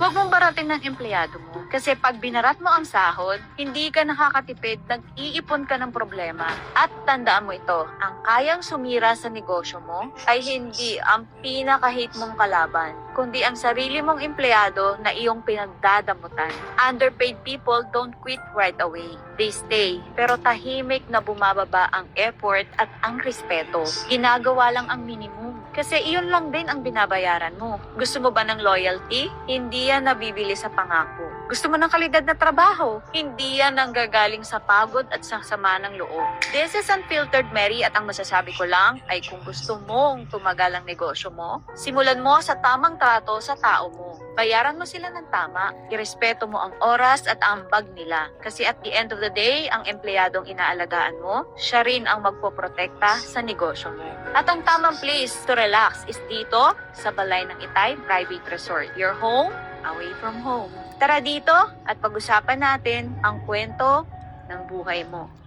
Huwag mong barating ng empleyado mo. Kasi pag binarat mo ang sahod, hindi ka nakakatipid, nag-iipon ka ng problema. At tandaan mo ito, ang kayang sumira sa negosyo mo ay hindi ang pinaka-hate mong kalaban, kundi ang sarili mong empleyado na iyong pinagdadamutan. Underpaid people don't quit right away. They stay, pero tahimik na bumababa ang effort at ang respeto. Ginagawa lang ang minimum. Kasi iyon lang din ang binabayaran mo. Gusto mo ba ng loyalty? Hindi yan nabibili sa pangako. Gusto mo ng kalidad na trabaho? Hindi yan nanggagaling sa pagod at sa sama ng loob. This is Unfiltered Mary at ang masasabi ko lang ay kung gusto mong tumagal ang negosyo mo, simulan mo sa tamang trato sa tao mo. Bayaran mo sila ng tama, irespeto mo ang oras at ambag nila. Kasi at the end of the day, ang empleyadong inaalagaan mo, siya rin ang magpoprotekta sa negosyo mo. At ang tamang place to relax is dito sa Balay ng Itay Private Resort. Your home, away from home. Tara dito at pag-usapan natin ang kwento ng buhay mo.